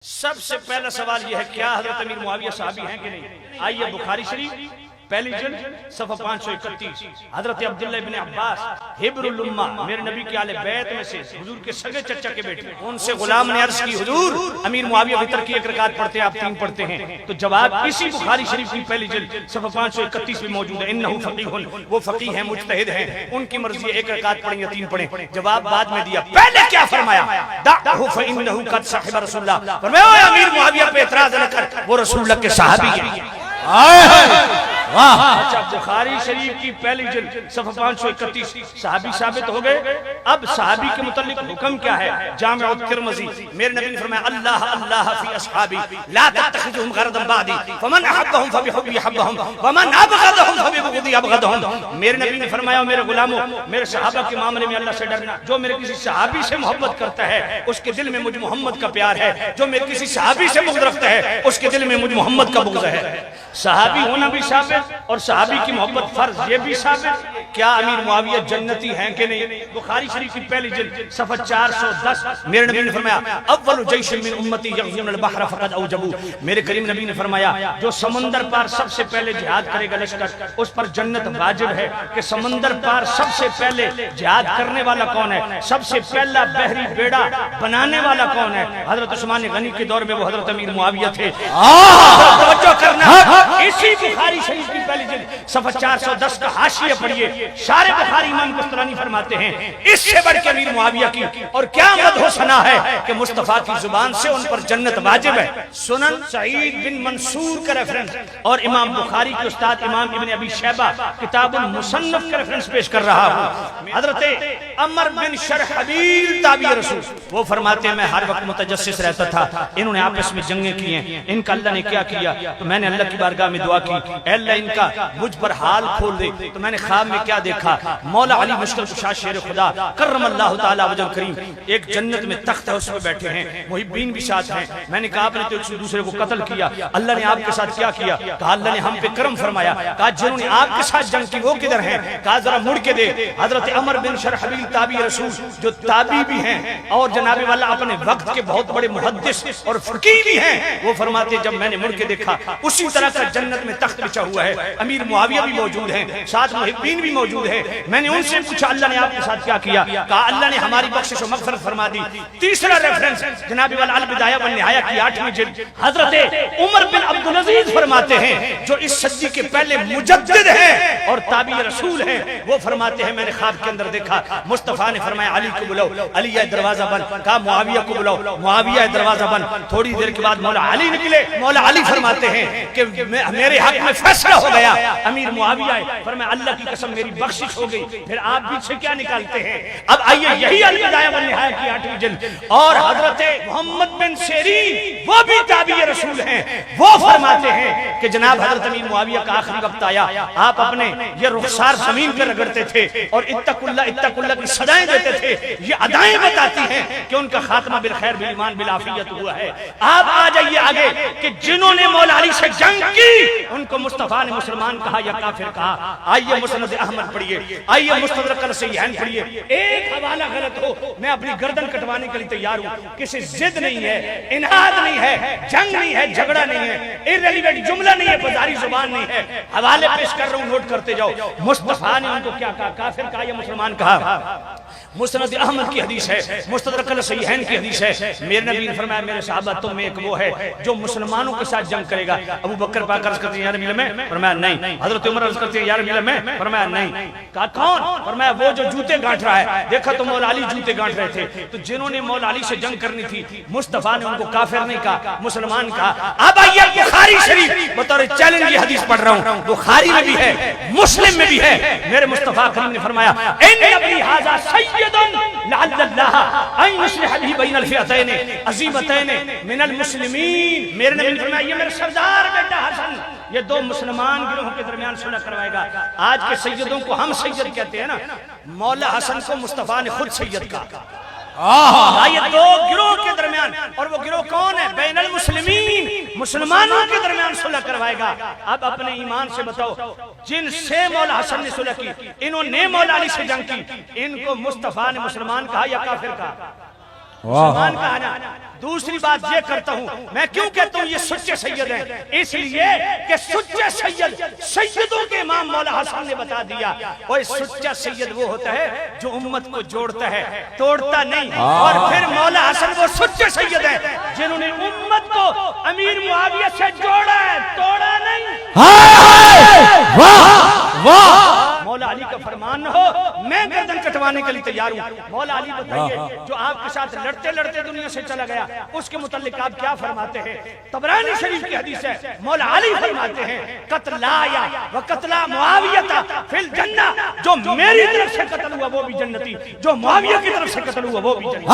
سب سے پہلا سوال یہ ہے کیا حضرت امیر معاویہ صحابی ہیں کہ نہیں؟ آئیے بخاری شریف پہلی جلد صفحہ 531 حضرت عبداللہ ابن عباس حبر الامہ میرے نبی کے آل بیت میں سے حضور کے سگے چچا کے بیٹے، ان سے غلام نے عرض کی حضور امیر معاویہ وتر کی ایک رکعت پڑھتے ہیں، آپ 3 پڑھتے ہیں، تو جواب اسی بخاری شریف کی پہلی جلد صفحہ 531 میں موجود ہے، انہو فقیہ، وہ فقیہ ہیں، مجتہد ہیں، ان کی مرضی ہے ایک رکعت پڑھیں یا 3 پڑھیں۔ جواب بعد میں دیا، پہلے کیا فرمایا؟ دعہ فانہ قد صحب رسول اللہ، فرمایا امیر معاویہ پہ اعتراض نہ کر، وہ رسول اللہ کے صحابی ہیں۔ اچھا بخاری شریف کی پہلی جلد صفحہ 531 صحابی ثابت ہو گئے۔ اب صحابی کے متعلق حکم کیا ہے؟ جامع الترمذی میرے نبی نے فرمایا اللہ اللہ فی اصحابی لا تتخذهم غرضا بعدی فمن احبهم فبحبی احبهم ومن ابغضهم فببغضی ابغضهم۔ میرے نبی نے فرمایا میرے غلاموں، میرے صحابہ کے معاملے میں اللہ سے ڈرنا، جو میرے کسی صحابی سے محبت کرتا ہے اس کے دل میں مجھ محمد کا پیار ہے، جو میرے کسی صحابی سے بغض رکھتا ہے اس کے دل میں مجھ محمد کا بغض ہے۔ صحابی ہونا بھی ثابت اور صحابی کی محبت فرض، یہ بھی ثابت۔ کیا امیر معاویہ جنتی ہیں کہ نہیں؟ بخاری شریف کی پہلی جلد صفحہ 410 میرے نبی نے فرمایا اول جیش من امتی یغزون البحر فقد اوجبوا، میرے کریم نبی نے فرمایا جو سمندر پار سب سے پہلے جہاد کرے گا لشکر، اس پر جنت واجب ہے۔ کہ سمندر پار سب سے پہلے جہاد کرنے والا کون ہے؟ سب سے پہلا بحری بیڑا بنانے والا کون ہے؟ حضرت عثمان غنی کے دور میں وہ حضرت امیر معاویہ تھے۔ توجہ کرنا، اسی بخاری شریف کی پہلی جلد صفحہ 410 کا حاشیہ پڑھیے، شارح بخاری امام قسطلانی فرماتے ہیں اس سے بڑھ کے امیر معاویہ کی اور کیا مدح و ثنا ہے کہ مصطفیٰ کی زبان سے ان پر جنت واجب ہے۔ سنن سعید بن منصور کا ریفرنس اور امام بخاری کے استاد امام ابن ابی شیبہ کتاب المصنف کا ریفرنس پیش کر رہا ہوں۔ حضرت عمر بن شرحبیل تابعی رسول وہ فرماتے ہیں میں ہر وقت متجسس رہتا تھا، انہوں نے آپس میں جنگیں کی ہیں، ان کا اللہ نے کیا کیا؟ تو میں نے اللہ کی بارگاہ میں دعا کی اے اللہ ان کا مجھ پر حال کھول دے۔ تو میں نے خواب میں کیا دیکھا؟ مولا علی مشکل کشا شیر خدا کرم اللہ تعالی وجہ کریم ایک جنت میں تخت ہے، اس میں بیٹھے ہیں، محبین بھی ساتھ ہیں۔ میں نے کہا آپ نے تو ایک دوسرے کو قتل کیا، اللہ نے آپ کے ساتھ کیا کیا؟ کہا اللہ نے ہم پہ کرم فرمایا۔ کہا جنہوں نے آپ کے ساتھ جنگ کی وہ کدھر ہیں؟ کہا ذرا مڑ کے دے۔ حضرت عمر بن شرحبیل تابعی رسول جو تابعی بھی ہیں اور جناب والا اپنے وقت کے بہت بڑے محدث اور فقیہ بھی ہیں، وہ فرماتے جب میں نے مڑ کے دیکھا اسی طرح کا جنت میں تخت بچا ہوا ہے، امیر معاویہ بھی موجود ہیں، ساتھ محبین بھی موجود ہیں۔ میں نے ان سے پوچھا اللہ نے آپ کے ساتھ کیا کیا؟ کہا اللہ نے ہماری بخشش و مغفرت فرما دی۔ تیسرا ریفرنس جناب والا البدایہ والنہایہ کی 8ویں جلد حضرت عمر بن عبدالعزیز فرماتے ہیں جو اس صدی کے پہلے مجدد ہیں اور تابعی رسول ہیں، وہ فرماتے ہیں میں نے خواب کے اندر دیکھا مصطفیٰ نے فرمایا علی کو بلاؤ، علی ہے دروازہ بند، کہا معاویہ کو بلاؤ، معاویہ ہے دروازہ بند۔ تھوڑی دیر کے بعد مولا علی نکلے، مولا علی فرماتے ہیں کہ میرے حق میں فیصلہ ہو گیا، امیر معاویہ ہے، فرمایا اللہ کی قسم میری بخشش ہو گئی۔ پھر آپ پیچھے کیا نکالتے ہیں؟ اب آئیے یہی البدایہ والنہایہ کی 8ویں جلد اور حضرت محمد بن سیرین وہ بھی تابعی رسول ہیں، وہ فرماتے ہیں کہ جناب حضرت امیر معاویہ کا آخری وقت آیا، آپ اپنے یہ رخسار زمین پہ رگڑتے تھے اور اتق اللہ کی صدائیں دیتے تھے۔ یہ ادائیں بتاتی ہیں کہ ان کا خاتمہ بالخیر بالایمان بالعافیت ہوا ہے۔ آپ آ جائیے آگے کہ جنہوں نے مولا علی سے جنگ کی ان کو مصطفیٰ نے مسلمان کہا یا کافر کہا؟ آئیے مسند احمد پڑھیے، آئیے مستدرک الصحیحین پڑھیے، ایک حوالہ غلط ہو میں اپنی گردن کٹوانے کے لیے تیار ہوں۔ کسی ضد نہیں ہے، اناد نہیں ہے، جنگ نہیں ہے، جھگڑا نہیں ہے، irrelevant جملہ نہیں ہے، بازاری زبان نہیں ہے، حوالے پیش کر رہا ہوں نوٹ کرتے جاؤ۔ مصطفیٰ نے ان کو کیا کہا؟ کافر کہا یا مسلمان کہا؟ مسند احمد کی حدیث ہے، مستدرک الصحیحین کی حدیث ہے، میرے نبی نے فرمایا میرے صحابہ تم میں ایک وہ ہے جو مسلمانوں کے ساتھ جنگ کرے گا۔ ابو بکر پاک عرض کرتے ہیں یا نبی میں، فرمایا نہیں۔ حضرت عمر عرض کرتے ہیں یا نبی میں، فرمایا نہیں۔ کہا کون؟ فرمایا وہ جو جوتے گانٹ رہا ہے، دیکھا تو مولا علی جوتے گانٹ رہے تھے۔ تو جنہوں نے مولا علی سے جنگ کرنی تھی مصطفیٰ نے ان کو کافر نہیں کہا، مسلمان کہا۔ اب آئیے بخاری شریف بطور چیلنج یہ حدیث پڑھ رہا ہوں، بخاری میں بھی ہے مسلم میں بھی ہے، میرے مصطفیٰ کریم نے فرمایا ان ابنی ھذا سید لعل اللہ ان یصلح به بین الفئتین عظیمتین من المسلمین۔ میرے نبی نے فرمایا یہ میرا سردار بیٹا حسن یہ 2 مسلمان گروہوں کے درمیان صلح کروائے گا۔ آج کے سیدوں کو ہم سید کہتے ہیں نا، مولا حسن کو مصطفیٰ نے خود سید کہا۔ یہ 2 گروہ کے درمیان، اور وہ گروہ کون ہے؟ بین المسلمین، مسلمانوں کے درمیان صلح کروائے گا۔ اب اپنے ایمان سے بتاؤ جن سے مولا حسن نے صلح کی، انہوں نے مولا علی سے جنگ کی، ان کو مصطفیٰ نے مسلمان کہا یا کافر کہا؟ مسلمان کا آنا۔ دوسری بات یہ کرتا ہوں، میں کیوں کہتا ہوں یہ سچے سید ہیں؟ اس لیے کہ سچے سید، سیدوں کے امام مولا حسن نے بتا دیا، وہ سچا سید وہ ہوتا ہے جو امت کو جوڑتا ہے، توڑتا نہیں۔ اور پھر مولا حسن وہ سچے سید ہیں جنہوں نے امت کو امیر معاویہ سے جوڑا ہے، توڑا نہیں۔ مولا علی کا فرمان نہ ہو، میں گردن کٹوانے کے لیے تیار ہوں۔ مولا علی بتائیے، جو آپ کے ساتھ لڑتے لڑتے دنیا سے چلا گیا، اس کے متعلق آپ کیا فرماتے ہیں؟ طبرانی شریف کی حدیث ہے، مولا علی فرماتے ہیں قتلایا و قتلا معاویہ فی الجنہ، جو میری طرف سے قتل ہوا وہ بھی جنتی، جو معاویہ کی طرف سے قتل ہوا وہ بھی جنتی۔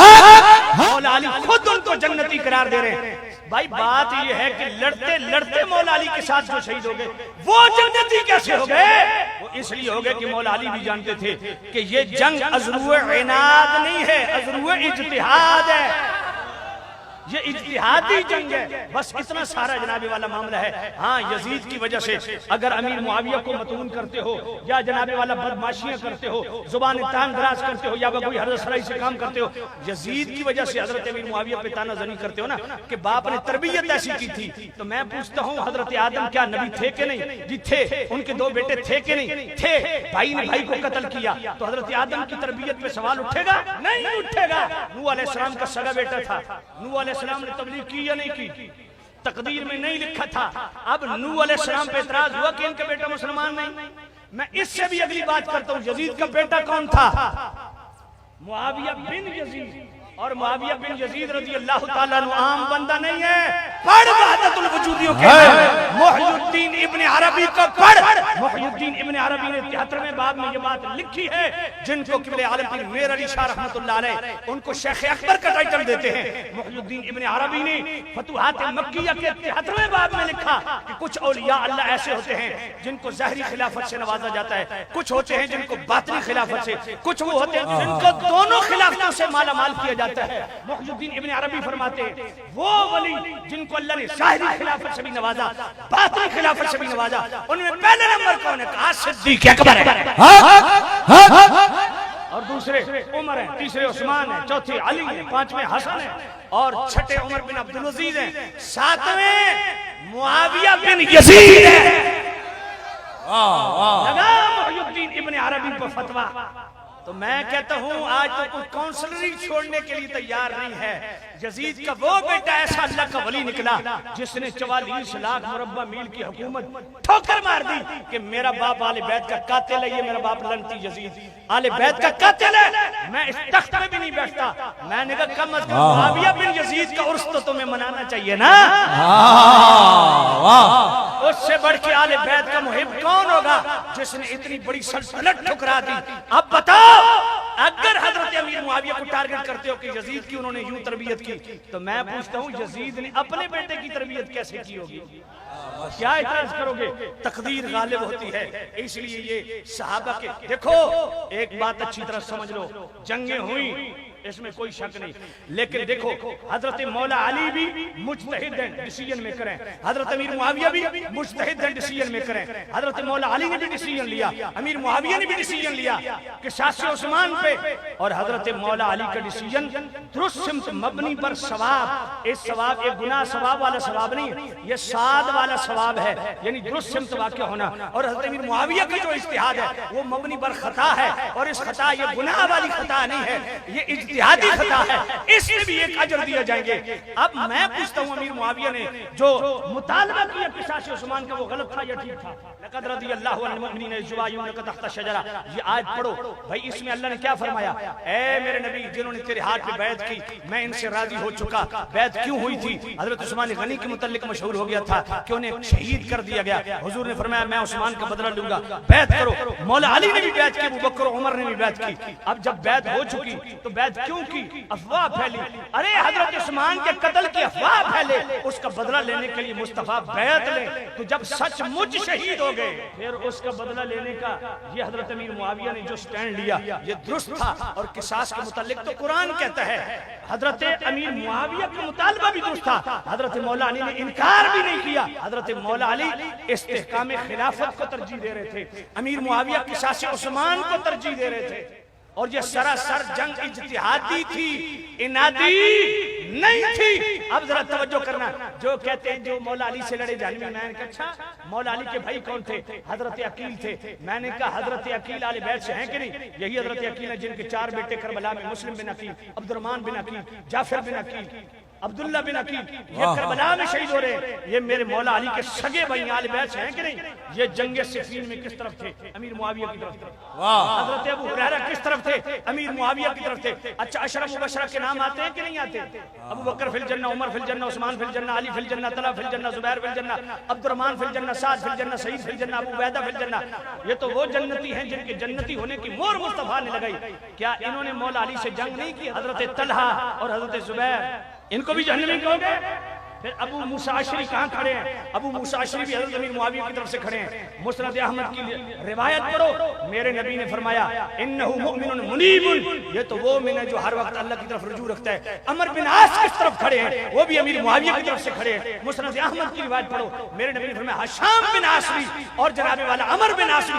مولا علی خود ان کو جنتی قرار دے رہے ہیں۔ بھائی بات یہ ہے کہ لڑتے لڑتے مولا علی کے ساتھ جو شہید ہو گئے وہ جنتی کیسے ہو گئے؟ وہ اس لیے ہو گئے کہ مولا علی بھی جانتے تھے کہ یہ جنگ ازرو عناد نہیں ہے، ازرو اجتہاد ہے، یہ اجتہادی جنگ ہے، بس اتنا سارا جناب والا معاملہ ہے۔ ہاں یزید کی وجہ سے اگر امیر معاویہ کو متون کرتے ہو یا جناب والا بدماشیاں کرتے ہو، زبان تان دراز کرتے ہو یا کوئی حضرت سرائی سے کام کرتے ہو، یزید کی وجہ سے حضرت امیر معاویہ پہ تانا زنی کرتے ہو نا کہ باپ نے تربیت ایسی کی تھی، تو میں پوچھتا ہوں حضرت آدم کیا نبی تھے کہ نہیں؟ جی تھے۔ ان کے دو بیٹے تھے کہ نہیں؟ تھے۔ بھائی نے بھائی کو قتل کیا تو حضرت آدم کی تربیت پہ سوال اٹھے گا؟ نہیں اٹھے گا۔ نوح علیہ السلام کا سگا بیٹا تھا، نوح علیہ السلام نے تبلیغ کی یا نہیں کی؟ تقدیر میں نہیں لکھا تھا۔ اب نوح علیہ السلام پہ اعتراض ہوا کہ ان کا بیٹا مسلمان نہیں۔ میں اس سے بھی اگلی بات کرتا ہوں، یزید کا بیٹا کون تھا؟ معاویہ بن یزید، اور معاویہ بن یزید رضی اللہ تعالیٰ عنہ عام بندہ نہیں ہے۔ پڑھ وحدت الوجودیوں کے محی الدین ابن عربی کو پڑھ۔ محی الدین ابن عربی نے 73ویں باب میں یہ بات لکھی ہے، جن کو قبلہ عالم پیر میر علی شاہ رحمۃ اللہ علیہ ان کو شیخ اکبر کا ٹائٹل دیتے ہیں۔ محی الدین ابن عربی نے فتوحات مکیہ کے 73ویں باب میں لکھا کہ کچھ اولیاء اللہ ایسے ہوتے ہیں جن کو ظاہری خلافت سے نوازا جاتا ہے، کچھ ہوتے ہیں جن کو باطنی خلافت سے، کچھ وہ ہوتے ہیں جن کو دونوں خلافتوں سے مالا مال کیا جاتا ہے۔ محی الدین ابن عربی فرماتے ہیں وہ ولی جن کو اللہ نے ظاہری خلافت سے بھی نوازا، باطنی خلافت سے بھی نوازا، ان میں پہلے نمبر کون ہے؟ کہا صدیق اکبر ہے، اور دوسرے عمر ہیں، تیسرے عثمان ہیں، چوتھے علی ہیں، پانچویں حسن ہیں، اور چھٹے عمر بن عبدالعزیز ہیں، ساتویں معاویہ بن یزید ہیں۔ لگا محی الدین ابن عربی کو فتویٰ۔ تو میں کہتا ہوں آج تو کوئی کونسلری چھوڑنے کے لیے تیار نہیں ہے۔ یزید کا وہ بیٹا ایسا اللہ کا ولی نکلا جس نے 44 لاکھ مربع میل کی حکومت ٹھوکر مار دی کہ میرا باپ آل بیت کا قاتل ہے، یہ میرا باپ لعنتی یزید آل بیت کا قاتل ہے، میں اس تخت میں بھی نہیں بیٹھتا۔ میں نے کہا کم از کم معاویہ بن یزید کا عرس تو تمہیں منانا چاہیے نا۔ اس سے بڑھ کے آل بیت کا محب کون ہوگا جس نے اتنی بڑی سلطنت ٹھکرا دی؟ اب بتاؤ اگر حضرت امیر معاویہ کو ٹارگٹ کرتے ہو کہ یزید کی انہوں نے یوں تربیت کی، تو میں پوچھتا ہوں یزید نے اپنے بیٹے کی تربیت کیسے کی ہوگی؟ کیا اعتراض کرو گے؟ تقدیر غالب ہوتی ہے، اس لیے یہ صحابہ کے دیکھو ایک بات اچھی طرح سمجھ لو، جنگیں ہوئی اس میں کوئی شک نہیں، لیکن دیکھو حضرت مولا علی بھی مجتہد ہیں، ڈیسیجن میکر ہیں، حضرت امیر معاویہ بھی مجتہد ہیں، ڈیسیجن میکر ہیں۔ حضرت مولا علی نے بھی ڈیسیجن لیا، امیر معاویہ نے بھی ڈیسیجن لیا کہ قصاص عثمان پہ، اور حضرت مولا علی کا ڈیسیجن درست سمت مبنی پر ثواب، اس ثواب ایک گناہ ثواب والا ثواب نہیں، یہ سعد والا ثواب ہے، یعنی درست سمت واقع ہونا، اور حضرت امیر معاویہ کا جو اجتہاد ہے وہ مبنی پر خطا ہے، اور اس خطا یہ گناہ والی خطا نہیں ہے، یہ اجتہادی خطا ہے، اس میں بھی ایک اجر دیا جائیں گے۔ اب میں پوچھتا ہوں امیر معاویہ نے جو مطالبہ کیا قصاص عثمان کا وہ غلط تھا یا ٹھیک تھا؟ لقد رضی اللہ عن المؤمنین اذ یبایعونک تحت الشجرہ، یہ آیت پڑھو بھائی، اس میں اللہ نے کیا فرمایا؟ اے میرے نبی جنہوں نے تیرے ہاتھ پہ بیعت کی میں ان سے راضی ہو چکا۔ بیعت کیوں ہوئی تھی؟ حضرت عثمان غنی کے متعلق مشہور ہو گیا تھا کہ انہیں شہید کر دیا گیا، حضور نے فرمایا میں عثمان کا بدلہ لوں گا، بیعت کرو۔ مولا علی نے بھی بیعت کی، ابوبکر و عمر نے بھی بیعت کی۔ اب جب بیعت ہو چکی تو بیعت کیوں کی؟ افواہ پھیلی، ارے حضرت عثمان کے قتل کی افواہ پھیلے، اس کا بدلہ لینے کے لیے مصطفیٰ بیعت لیں، تو جب سچ مجھ شہید ہو گئے پھر اس کا بدلہ لینے کا یہ حضرت امیر معاویہ نے جو سٹینڈ لیا یہ درست تھا، اور قصاص کے متعلق تو قرآن کہتا ہے۔ حضرت امیر معاویہ کا مطالبہ بھی درست تھا، حضرت مولا علی نے انکار بھی نہیں کیا، حضرت مولا علی استحکام خلافت کو ترجیح دے رہے تھے، امیر معاویہ قصاص عثمان کو ترجیح دے رہے تھے۔ اور یہ سراسر جنگ اجتہادی تھی، انادی نہیں تھی۔ اب ذرا توجہ کرنا، جو کہتے ہیں جو مولا علی سے لڑے جانوی، میں نے کہا اچھا مولا علی کے بھائی کون تھے؟ حضرت عقیل تھے۔ میں نے کہا حضرت عقیل آل بیت سے ہیں کہ نہیں؟ یہی حضرت عقیل ہیں جن کے 4 بیٹے کربلا میں، مسلم بن عقیل، عبد الرحمن بن عقیل، جعفر بن عقیل، عبداللہ بن عقیل، یہ کربلا میں شہید ہو رہے ہیں۔ یہ میرے مولا علی کے سگے بھائی آل بیت سے ہیں کہ نہیں؟ یہ جنگ صفین میں کس طرف تھے؟ امیر معاویہ کی طرف تھے۔ حضرت ابو ہریرہ کس طرف تھے؟ امیر معاویہ کی طرف تھے۔ اچھا عشرہ مبشرہ کے نام آتے ہیں کہ نہیں آتے؟ ابو بکر فی الجنہ، عمر فی الجنہ، عثمان فی الجنہ، علی فی الجنہ، طلحہ فی الجنہ، زبیر فی الجنہ، عبد الرحمن فی الجنہ، سعد فی الجنہ، سعید فی الجنہ، ابو عبیدہ فی الجنہ۔ یہ تو وہ جنتی ہیں جن کے جنتی ہونے کی مہر مصطفیٰ نے لگائی۔ کیا انہوں نے مولا علی سے جنگ نہیں کی؟ حضرت طلحہ اور حضرت زبیر، ان کو بھی جہنمی کہو گے؟ پھر ابو موسیٰ اشعری کہاں کھڑے ہیں؟ ابو موسیٰ اشعری بھی حضرت امیر معاویہ کی طرف سے کھڑے ہیں۔ مسند احمد کی روایت پڑھو، میرے نبی نے فرمایا انہو مؤمن منیب، یہ تو وہ مومن ہے جو ہر وقت اللہ کی طرف رجوع رکھتا ہے۔ عمر بن عاص کس طرف کھڑے ہیں؟ وہ بھی امیر معاویہ کی طرف سے کھڑے ہیں۔ مسند احمد کی روایت پڑھو، میرے نبی نے فرمایا ہشام بن عاص اور جناب والا عمر بن عاص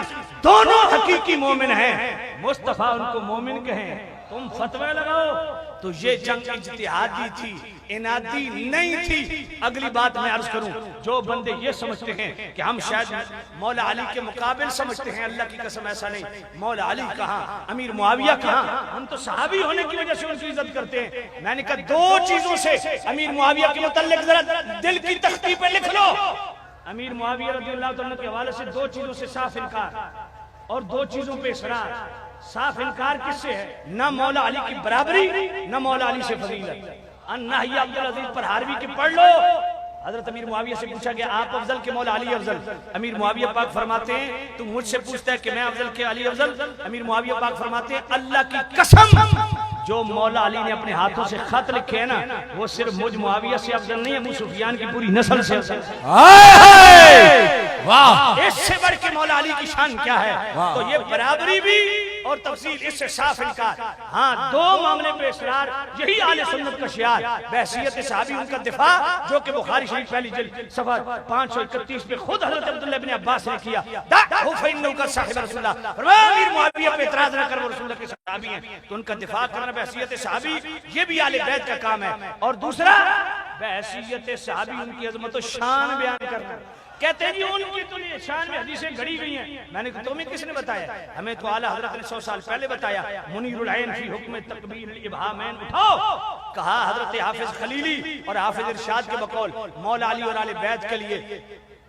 دونوں حقیقی مومن ہیں۔ مصطفیٰ ان کو مومن کہیں، تم فتوی لگاؤ۔ تو یہ جنگ اجتہادی تھی، انادی نہیں تھی۔ اگلی بات میں عرض کروں، جو بندے یہ سمجھتے ہیں کہ ہم شاید مولا علی کے مقابل سمجھتے ہیں، اللہ کی قسم ایسا نہیں۔ مولا علی کہاں، امیر معاویہ کہاں؟ ہم تو صحابی ہونے کی وجہ سے ان کی عزت کرتے ہیں۔ میں نے کہا 2 چیزوں سے امیر معاویہ کے متعلق ذرا دل کی تختی پہ لکھ لو۔ امیر معاویہ رضی اللہ عنہ کے حوالے سے 2 چیزوں سے صاف انکار اور 2 چیزوں پہ اصرار۔ صاف انکار کس سے ہے؟ نہ مولا علی کی برابری، نہ مولا علی سے فضیلت۔ النہی عبدالعزیز پرہاروی کی پڑھ لو۔ حضرت امیر معاویہ سے پوچھا گیا آپ افضل کہ مولا علی افضل؟ امیر معاویہ پاک فرماتے ہیں تو مجھ سے پوچھتا ہے کہ میں افضل کہ علی افضل؟ امیر معاویہ پاک فرماتے ہیں اللہ کی قسم جو مولا علی نے اپنے ہاتھوں سے خط لکھے ہیں نا، وہ صرف مجھ معاویہ سے افضل نہیں ہے، ابو سفیان کی پوری نسل سے افضل ہے۔ اس سے بڑھ کے مولا علی کی شان کیا ہے؟ تو یہ برابری بھی اور تفصیل، اس سے صاف انکار۔ ہاں 2 معاملے پہ اصرار، یہی اہل سنت کا شعار۔ بحیثیت صحابی ان کا دفاع جو کہ بخاری شریف پہلی جلد صفحہ 531 پہ خود حضرت عبداللہ بن عباس نے کیا۔ دعو فإنہ کا صاحب رسول اللہ، فرمایا امیر معاویہ پہ اعتراض نہ کر، وہ رسول اللہ کے صحابی ہیں، تو ان کا دفاع کرنا بحیثیت صحابی یہ بھی اہل بیت کا کام ہے۔ اور دوسرا بحیثیت صحابی ان کی عظمت و شان بیان کرنا۔ کہتے ہیں جی ان کی تو شان میں حدیثیں گھڑی گئی ہیں۔ میں نے کہا تمہیں کس نے بتایا؟ ہمیں تو اعلیٰ حضرت نے 100 سال پہلے بتایا۔ منیر العین فی حکم تقبیل الابہامین اٹھاؤ، کہا حضرت حافظ خلیلی اور حافظ ارشاد کے بقول مولا علی اور اہل بیت کے لیے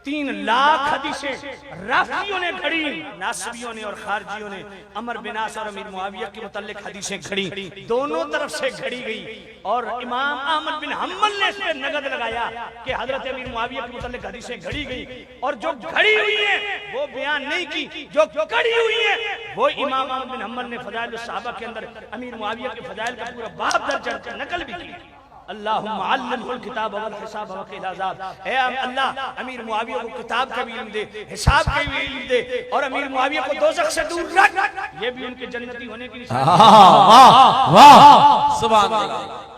3 لاکھ حدیثیں رافضیوں نے گھڑی، ناصبیوں نے اور خارجیوں نے عمر بن عاص اور امیر معاویہ کے متعلق حدیثیں گھڑی، دونوں طرف سے گھڑی گئی۔ اور امام احمد بن حنبل نے اس پہ نقد لگایا کہ حضرت امیر معاویہ کے متعلق حدیثیں گھڑی گئی، اور جو گھڑی ہوئی ہیں وہ بیان نہیں کی، جو گھڑی ہوئی ہیں وہ امام احمد بن حنبل نے فضائل الصحابہ کے اندر امیر معاویہ کے فضائل کا پورا باب درج نقل بھی کی۔ اللہم علمہ الکتاب والحساب وقیل عذاب، اے اللہ امیر معاویہ کو کتاب کا بھی علم دے، حساب کا بھی علم دے، اور امیر معاویہ کو دوزخ سے دور رکھ۔ یہ بھی ان کے جنتی ہونے کی نشانی ہے۔ واہ واہ سبحان اللہ۔